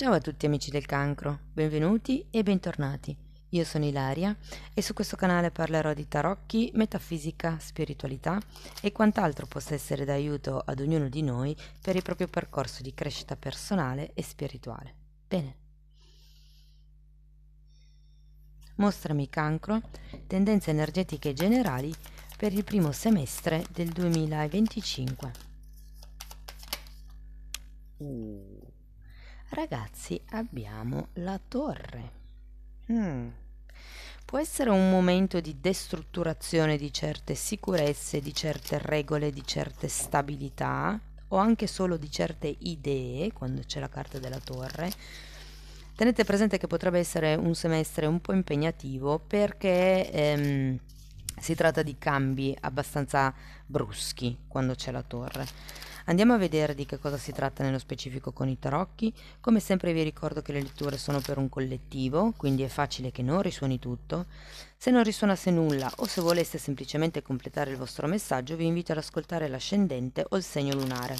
Ciao a tutti amici del cancro, benvenuti e bentornati. Io sono Ilaria e su questo canale parlerò di tarocchi, metafisica, spiritualità e quant'altro possa essere d'aiuto ad ognuno di noi per il proprio percorso di crescita personale e spirituale. Bene. Mostrami cancro, tendenze energetiche generali per il primo semestre del 2025. Ragazzi, abbiamo la torre. Può essere un momento di destrutturazione di certe sicurezze, di certe regole, di certe stabilità o anche solo di certe idee quando c'è la carta della torre. Tenete presente che potrebbe essere un semestre un po' impegnativo perché si tratta di cambi abbastanza bruschi quando c'è la torre. Andiamo a vedere di che cosa si tratta nello specifico con i tarocchi. Come sempre vi ricordo che le letture sono per un collettivo, quindi è facile che non risuoni tutto. Se non risuonasse nulla o se voleste semplicemente completare il vostro messaggio, vi invito ad ascoltare l'ascendente o il segno lunare.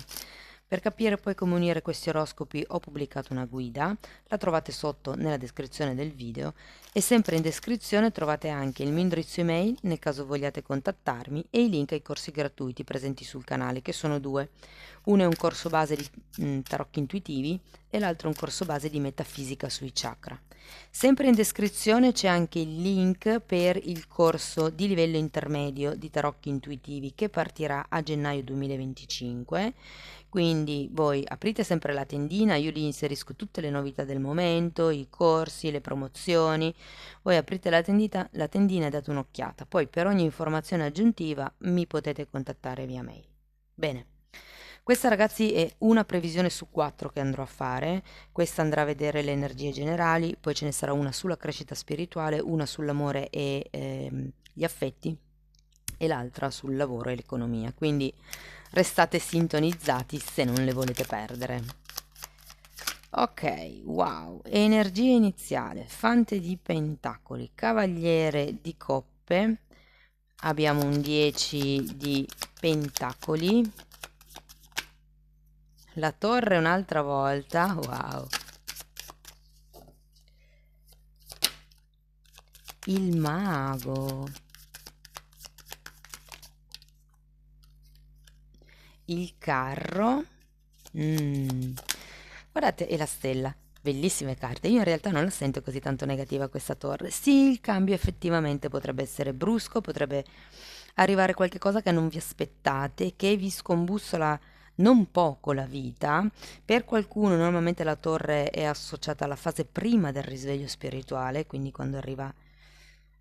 Per capire poi come unire questi oroscopi ho pubblicato una guida, la trovate sotto nella descrizione del video e sempre in descrizione trovate anche il mio indirizzo email nel caso vogliate contattarmi e i link ai corsi gratuiti presenti sul canale, che sono due. Uno è un corso base di tarocchi intuitivi e l'altro è un corso base di metafisica sui chakra. Sempre in descrizione c'è anche il link per il corso di livello intermedio di tarocchi intuitivi che partirà a gennaio 2025. Quindi voi aprite sempre la tendina, io lì inserisco tutte le novità del momento, i corsi, le promozioni. Voi aprite la tendina e date un'occhiata. Poi per ogni informazione aggiuntiva mi potete contattare via mail. Bene. Questa ragazzi è una previsione su 4 che andrò a fare. Questa andrà a vedere le energie generali, poi ce ne sarà una sulla crescita spirituale, una sull'amore e gli affetti e l'altra sul lavoro e l'economia. Quindi restate sintonizzati se non le volete perdere. Ok, wow, energia iniziale, fante di pentacoli, cavaliere di coppe, abbiamo un 10 di pentacoli, la torre un'altra volta, wow, il mago, il carro, guardate, e la stella. Bellissime carte. Io in realtà non la sento così tanto negativa questa torre. Sì, il cambio effettivamente potrebbe essere brusco, potrebbe arrivare qualche cosa che non vi aspettate, che vi scombussola non poco la vita. Per qualcuno normalmente la torre è associata alla fase prima del risveglio spirituale, quindi quando arriva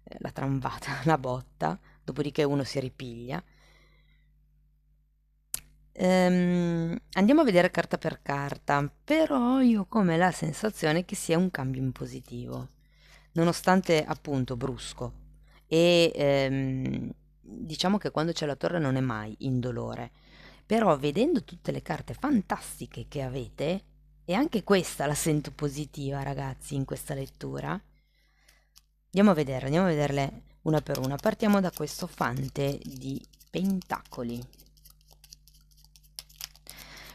la tramvata, la botta, dopodiché uno si ripiglia. Andiamo a vedere carta per carta, però io ho come la sensazione che sia un cambio in positivo, nonostante appunto brusco. E diciamo che quando c'è la torre non è mai indolore, però vedendo tutte le carte fantastiche che avete, e anche questa la sento positiva, ragazzi, in questa lettura. Andiamo a vederle una per una. Partiamo da questo fante di pentacoli.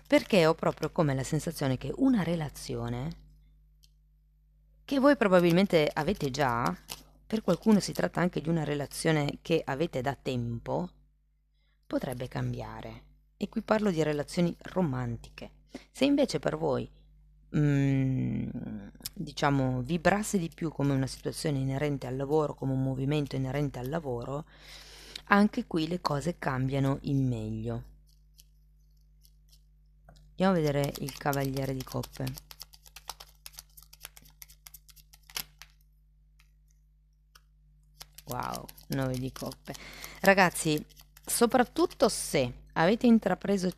Perché ho proprio come la sensazione che una relazione che voi probabilmente avete già, per qualcuno si tratta anche di una relazione che avete da tempo, potrebbe cambiare. E qui parlo di relazioni romantiche. Se invece per voi, diciamo, vibrasse di più come una situazione inerente al lavoro, come un movimento inerente al lavoro, anche qui le cose cambiano in meglio. Andiamo a vedere il cavaliere di coppe. Wow, 9 di coppe. Ragazzi, soprattutto se avete intrapreso,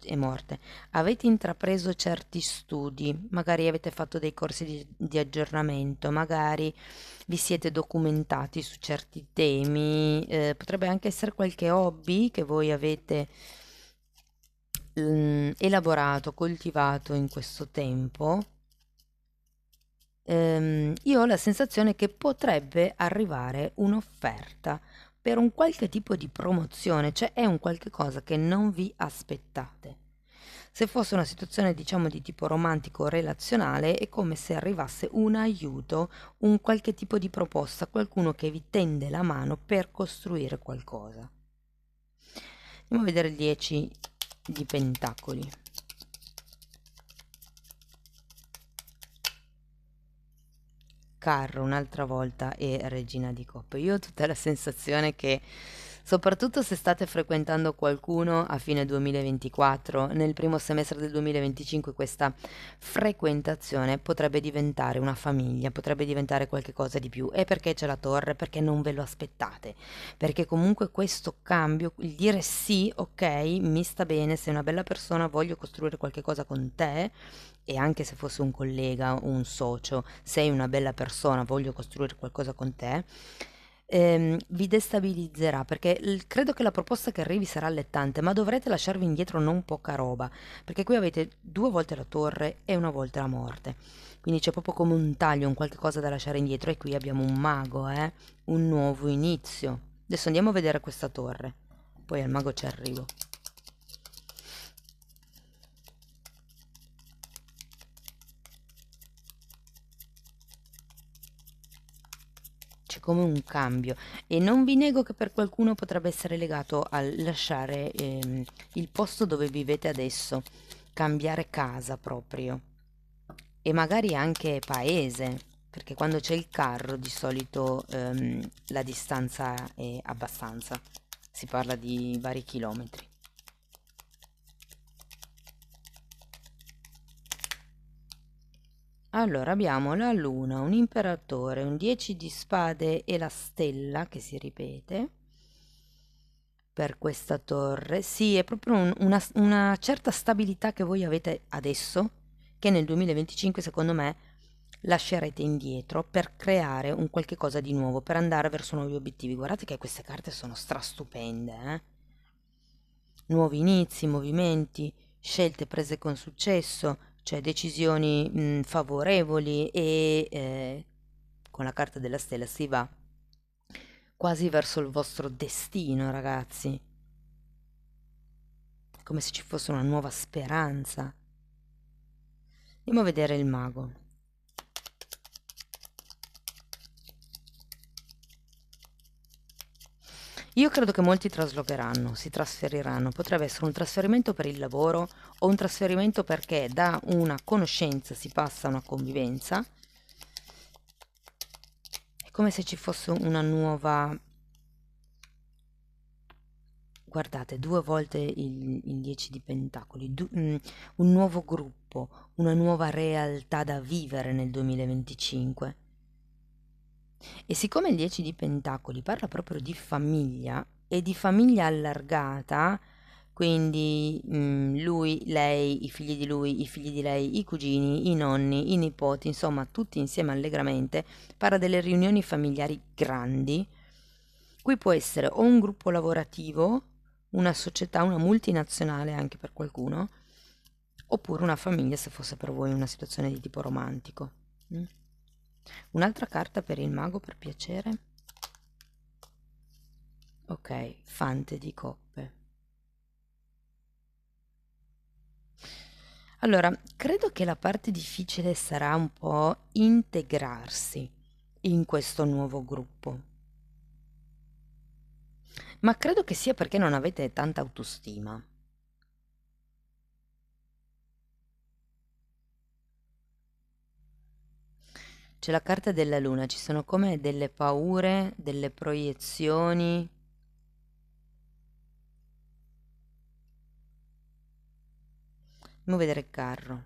avete intrapreso certi studi, magari avete fatto dei corsi di aggiornamento, magari vi siete documentati su certi temi, potrebbe anche essere qualche hobby che voi avete elaborato, coltivato in questo tempo. Io ho la sensazione che potrebbe arrivare un'offerta per un qualche tipo di promozione, cioè è un qualche cosa che non vi aspettate. Se fosse una situazione, diciamo, di tipo romantico o relazionale, è come se arrivasse un aiuto, un qualche tipo di proposta, qualcuno che vi tende la mano per costruire qualcosa. Andiamo a vedere il 10 di pentacoli. Carro un'altra volta e regina di coppe. Io ho tutta la sensazione che, soprattutto se state frequentando qualcuno a fine 2024, nel primo semestre del 2025 questa frequentazione potrebbe diventare una famiglia, potrebbe diventare qualcosa di più. E perché c'è la torre? Perché non ve lo aspettate. Perché comunque questo cambio, il dire sì, ok, mi sta bene, sei una bella persona, voglio costruire qualcosa con te, e anche se fosse un collega o un socio, sei una bella persona, voglio costruire qualcosa con te, vi destabilizzerà perché credo che la proposta che arrivi sarà allettante, ma dovrete lasciarvi indietro non poca roba, perché qui avete 2 volte la torre e 1 volta la morte. Quindi c'è proprio come un taglio, un qualche cosa da lasciare indietro, e qui abbiamo un mago, un nuovo inizio. Adesso andiamo a vedere questa torre, poi al mago ci arrivo. C'è come un cambio, e non vi nego che per qualcuno potrebbe essere legato al lasciare il posto dove vivete adesso, cambiare casa proprio, e magari anche paese, perché quando c'è il carro di solito la distanza è abbastanza, si parla di vari chilometri. Allora abbiamo la luna, un imperatore, un 10 di spade e la stella che si ripete per questa torre. Sì, è proprio una certa stabilità che voi avete adesso, che nel 2025 secondo me lascerete indietro per creare un qualche cosa di nuovo, per andare verso nuovi obiettivi. Guardate che queste carte sono strastupende, nuovi inizi, movimenti, scelte prese con successo, cioè decisioni favorevoli, e con la carta della stella si va quasi verso il vostro destino, ragazzi, come se ci fosse una nuova speranza. Andiamo a vedere il mago. Io credo che molti traslogheranno, si trasferiranno. Potrebbe essere un trasferimento per il lavoro o un trasferimento perché da una conoscenza si passa a una convivenza. È come se ci fosse una nuova... Guardate, 2 volte il 10 di pentacoli, un nuovo gruppo, una nuova realtà da vivere nel 2025. E siccome il 10 di pentacoli parla proprio di famiglia e di famiglia allargata, quindi lui, lei, i figli di lui, i figli di lei, i cugini, i nonni, i nipoti, insomma tutti insieme allegramente, parla delle riunioni familiari grandi. Qui può essere o un gruppo lavorativo, una società, una multinazionale anche per qualcuno, oppure una famiglia se fosse per voi una situazione di tipo romantico. Un'altra carta per il mago, per piacere. Ok, fante di coppe. Allora, credo che la parte difficile sarà un po' integrarsi in questo nuovo gruppo, ma credo che sia perché non avete tanta autostima. C'è la carta della luna, ci sono come delle paure, delle proiezioni. Andiamo a vedere il carro.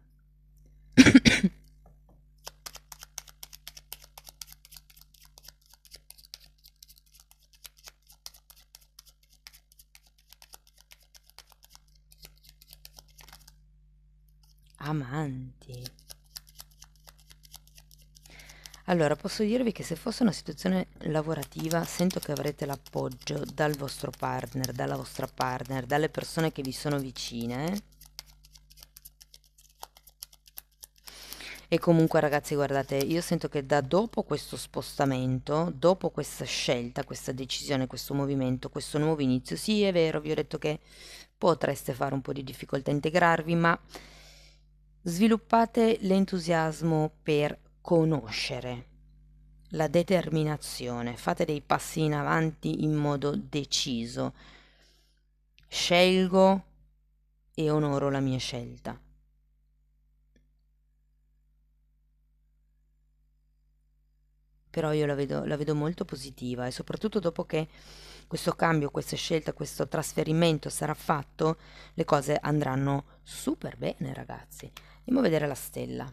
Amanti. Allora, posso dirvi che se fosse una situazione lavorativa, sento che avrete l'appoggio dal vostro partner, dalla vostra partner, dalle persone che vi sono vicine. E comunque ragazzi, guardate, io sento che da dopo questo spostamento, dopo questa scelta, questa decisione, questo movimento, questo nuovo inizio, sì, è vero, vi ho detto che potreste fare un po' di difficoltà a integrarvi, ma sviluppate l'entusiasmo per conoscere, la determinazione, fate dei passi in avanti in modo deciso. Scelgo e onoro la mia scelta. Però io la vedo molto positiva, e soprattutto dopo che questo cambio, questa scelta, questo trasferimento sarà fatto, le cose andranno super bene, ragazzi. Andiamo a vedere la stella.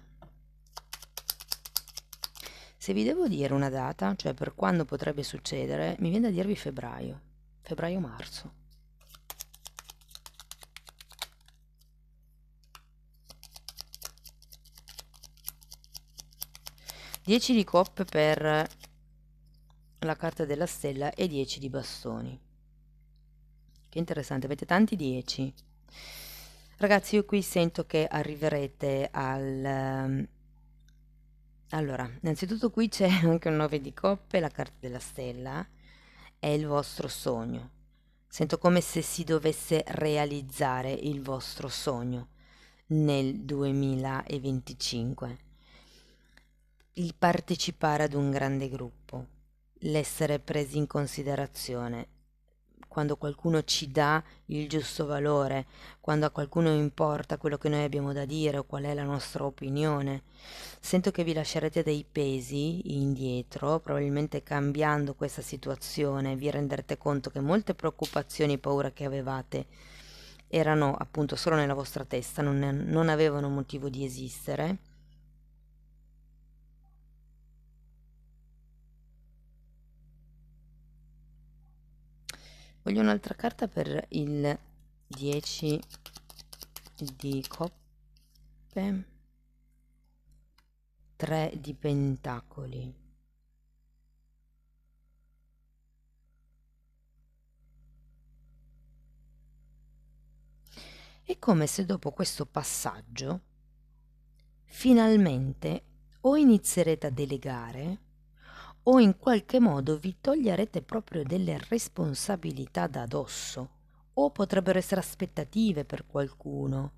Se vi devo dire una data, cioè per quando potrebbe succedere, mi viene da dirvi febbraio, febbraio-marzo. 10 di coppe per la carta della stella e 10 di bastoni. Che interessante, avete tanti 10. Ragazzi, io qui sento che arriverete al... Allora, innanzitutto qui c'è anche un 9 di coppe, la carta della stella, è il vostro sogno. Sento come se si dovesse realizzare il vostro sogno nel 2025. Il partecipare ad un grande gruppo, l'essere presi in considerazione, quando qualcuno ci dà il giusto valore, quando a qualcuno importa quello che noi abbiamo da dire o qual è la nostra opinione. Sento che vi lascerete dei pesi indietro, probabilmente cambiando questa situazione vi renderete conto che molte preoccupazioni e paure che avevate erano appunto solo nella vostra testa, non avevano motivo di esistere. Voglio un'altra carta per il 10 di coppe, 3 di pentacoli. È come se dopo questo passaggio finalmente o inizierete a delegare o in qualche modo vi toglierete proprio delle responsabilità da addosso, o potrebbero essere aspettative per qualcuno.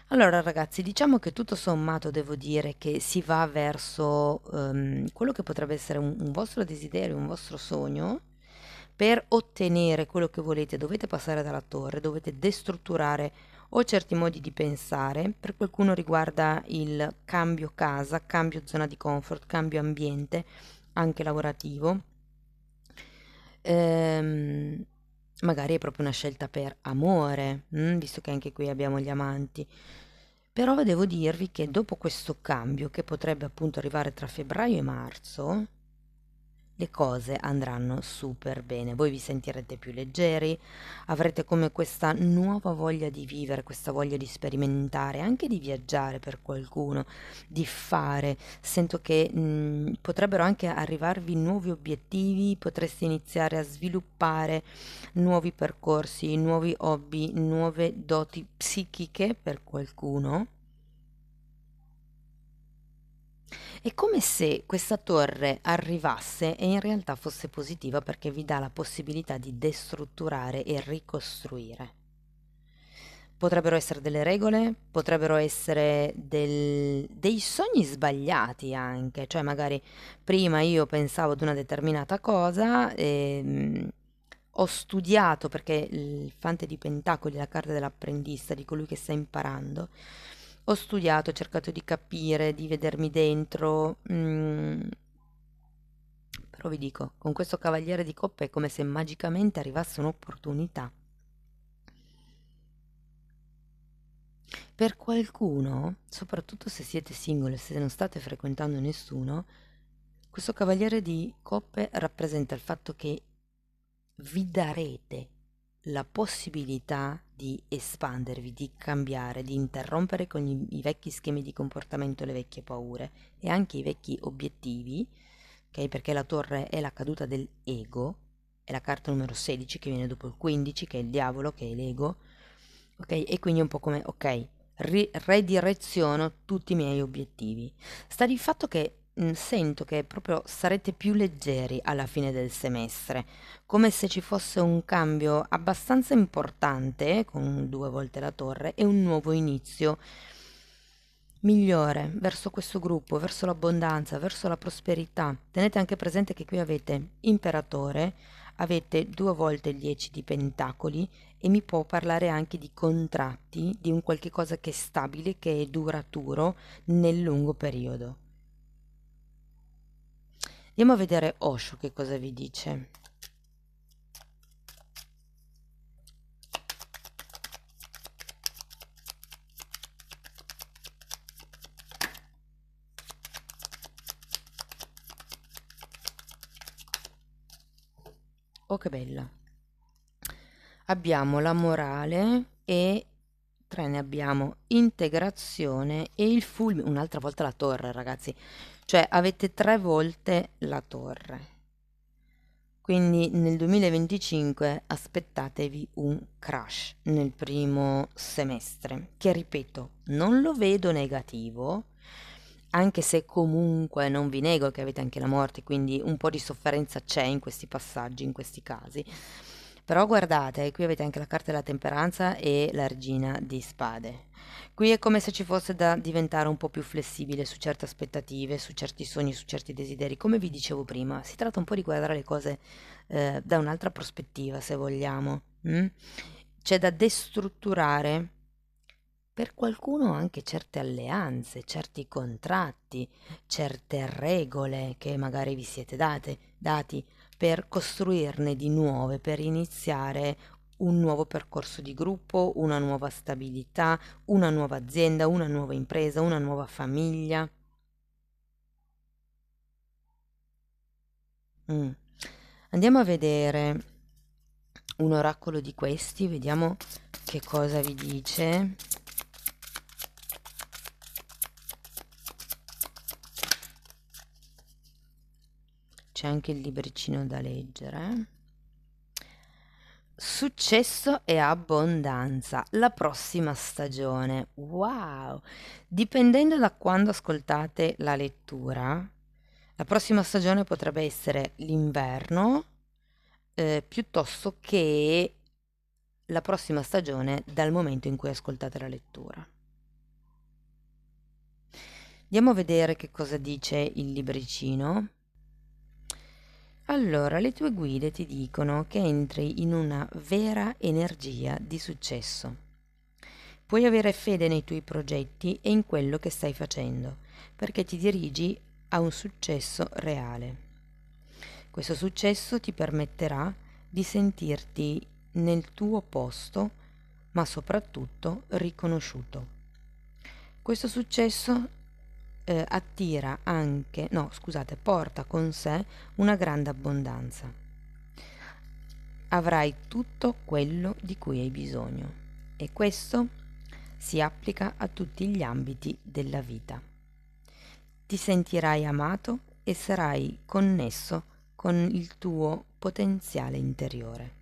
Allora ragazzi, diciamo che tutto sommato devo dire che si va verso quello che potrebbe essere un vostro desiderio, un vostro sogno. Per ottenere quello che volete dovete passare dalla torre, dovete destrutturare o certi modi di pensare. Per qualcuno riguarda il cambio casa, cambio zona di comfort, cambio ambiente, anche lavorativo. Ehm, Magari è proprio una scelta per amore, visto che anche qui abbiamo gli amanti. Però devo dirvi che dopo questo cambio, che potrebbe appunto arrivare tra febbraio e marzo, le cose andranno super bene, voi vi sentirete più leggeri, avrete come questa nuova voglia di vivere, questa voglia di sperimentare, anche di viaggiare per qualcuno, di fare. Sento che potrebbero anche arrivarvi nuovi obiettivi, potreste iniziare a sviluppare nuovi percorsi, nuovi hobby, nuove doti psichiche per qualcuno. È come se questa torre arrivasse e in realtà fosse positiva perché vi dà la possibilità di destrutturare e ricostruire. Potrebbero essere delle regole, potrebbero essere dei sogni sbagliati anche, cioè magari prima io pensavo ad una determinata cosa e ho studiato perché il fante di pentacoli è la carta dell'apprendista, di colui che sta imparando. Ho studiato, ho cercato di capire, di vedermi dentro, però vi dico, con questo cavaliere di coppe è come se magicamente arrivasse un'opportunità. Per qualcuno, soprattutto se siete single, se non state frequentando nessuno, questo cavaliere di coppe rappresenta il fatto che vi darete la possibilità di espandervi, di cambiare, di interrompere con i vecchi schemi di comportamento, le vecchie paure e anche i vecchi obiettivi, ok? Perché la torre è la caduta dell'ego, è la carta numero 16 che viene dopo il 15, che è il diavolo, che è l'ego, ok? E quindi è un po' come, ok, redireziono tutti i miei obiettivi. Sta di fatto che sento che proprio sarete più leggeri alla fine del semestre, come se ci fosse un cambio abbastanza importante, con due volte la torre, e un nuovo inizio migliore verso questo gruppo, verso l'abbondanza, verso la prosperità. Tenete anche presente che qui avete imperatore, avete due volte il 10 di pentacoli e mi può parlare anche di contratti, di un qualche cosa che è stabile, che è duraturo nel lungo periodo. Andiamo a vedere Osho che cosa vi dice. Oh, che bella. Abbiamo la morale e tre ne abbiamo integrazione e il fulmine, un'altra volta la torre, ragazzi. Cioè avete tre volte la torre. Quindi nel 2025 aspettatevi un crash nel primo semestre, che ripeto, non lo vedo negativo, anche se comunque non vi nego che avete anche la morte, quindi un po' di sofferenza c'è in questi passaggi, in questi casi. Però guardate, qui avete anche la carta della temperanza e la regina di spade. Qui è come se ci fosse da diventare un po' più flessibile su certe aspettative, su certi sogni, su certi desideri. Come vi dicevo prima, si tratta un po' di guardare le cose da un'altra prospettiva, se vogliamo. C'è da destrutturare per qualcuno anche certe alleanze, certi contratti, certe regole che magari vi siete dati per costruirne di nuove, per iniziare un nuovo percorso di gruppo, una nuova stabilità, una nuova azienda, una nuova impresa, una nuova famiglia. Andiamo a vedere un oracolo di questi, vediamo che cosa vi dice. C'è anche il libricino da leggere. Successo e abbondanza, la prossima stagione. Wow! Dipendendo da quando ascoltate la lettura, la prossima stagione potrebbe essere l'inverno, piuttosto che la prossima stagione dal momento in cui ascoltate la lettura. Andiamo a vedere che cosa dice il libricino. Allora, le tue guide ti dicono che entri in una vera energia di successo. Puoi avere fede nei tuoi progetti e in quello che stai facendo, perché ti dirigi a un successo reale. Questo successo ti permetterà di sentirti nel tuo posto, ma soprattutto riconosciuto. Questo successo attira anche, no, scusate, porta con sé una grande abbondanza. Avrai tutto quello di cui hai bisogno e questo si applica a tutti gli ambiti della vita. Ti sentirai amato e sarai connesso con il tuo potenziale interiore.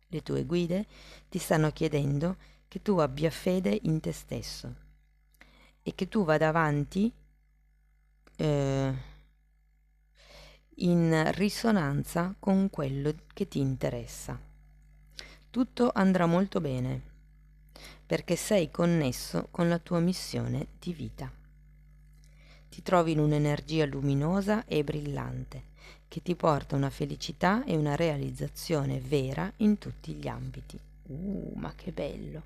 Le tue guide ti stanno chiedendo che tu abbia fede in te stesso e che tu vada avanti in risonanza con quello che ti interessa. Tutto andrà molto bene perché sei connesso con la tua missione di vita. Ti trovi in un'energia luminosa e brillante che ti porta una felicità e una realizzazione vera in tutti gli ambiti. Ma che bello!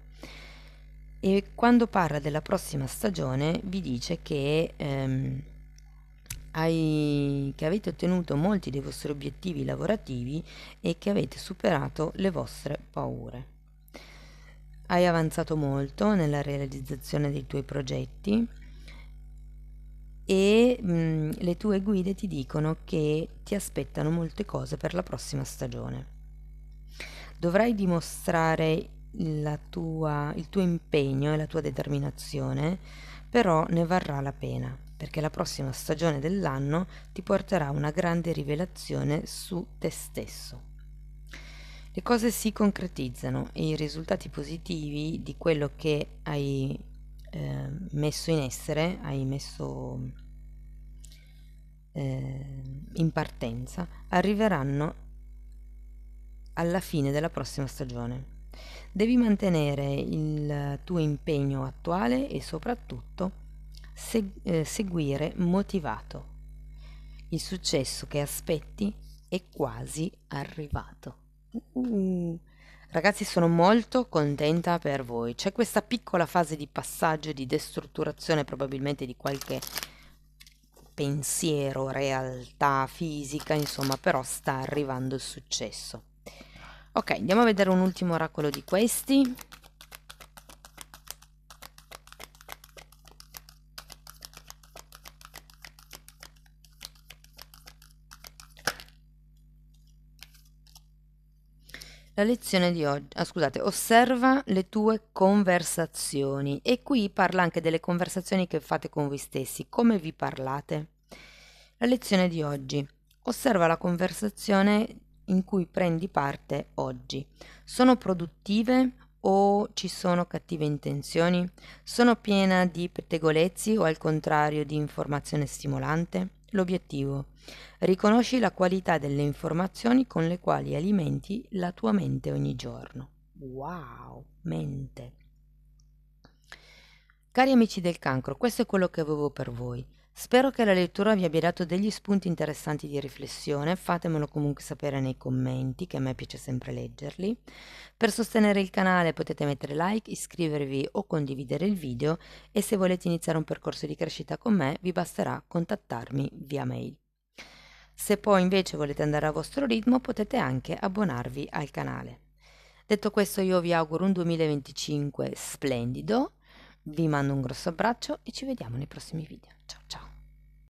E quando parla della prossima stagione vi dice che avete ottenuto molti dei vostri obiettivi lavorativi e che avete superato le vostre paure. Hai avanzato molto nella realizzazione dei tuoi progetti e le tue guide ti dicono che ti aspettano molte cose per la prossima stagione. Dovrai dimostrare il tuo impegno e la tua determinazione, però ne varrà la pena, perché la prossima stagione dell'anno ti porterà una grande rivelazione su te stesso. Le cose si concretizzano e i risultati positivi di quello che hai messo in essere, hai messo in partenza, arriveranno alla fine della prossima stagione. Devi mantenere il tuo impegno attuale e soprattutto seguire motivato. Il successo che aspetti è quasi arrivato. Ragazzi, sono molto contenta per voi. C'è questa piccola fase di passaggio, di destrutturazione probabilmente di qualche pensiero, realtà fisica, insomma, però sta arrivando il successo. Ok, andiamo a vedere un ultimo oracolo di questi. La lezione di oggi, scusate, osserva le tue conversazioni, e qui parla anche delle conversazioni che fate con voi stessi, come vi parlate. La lezione di oggi, osserva la conversazione in cui prendi parte oggi. Sono produttive o ci sono cattive intenzioni? Sono piena di pettegolezzi o al contrario di informazione stimolante? L'obiettivo: riconosci la qualità delle informazioni con le quali alimenti la tua mente ogni giorno. Wow, mente. Cari amici del cancro, questo è quello che avevo per voi. Spero che la lettura vi abbia dato degli spunti interessanti di riflessione, fatemelo comunque sapere nei commenti, che a me piace sempre leggerli. Per sostenere il canale potete mettere like, iscrivervi o condividere il video, e se volete iniziare un percorso di crescita con me vi basterà contattarmi via mail. Se poi invece volete andare a vostro ritmo potete anche abbonarvi al canale. Detto questo, io vi auguro un 2025 splendido, vi mando un grosso abbraccio e ci vediamo nei prossimi video. Ciao ciao!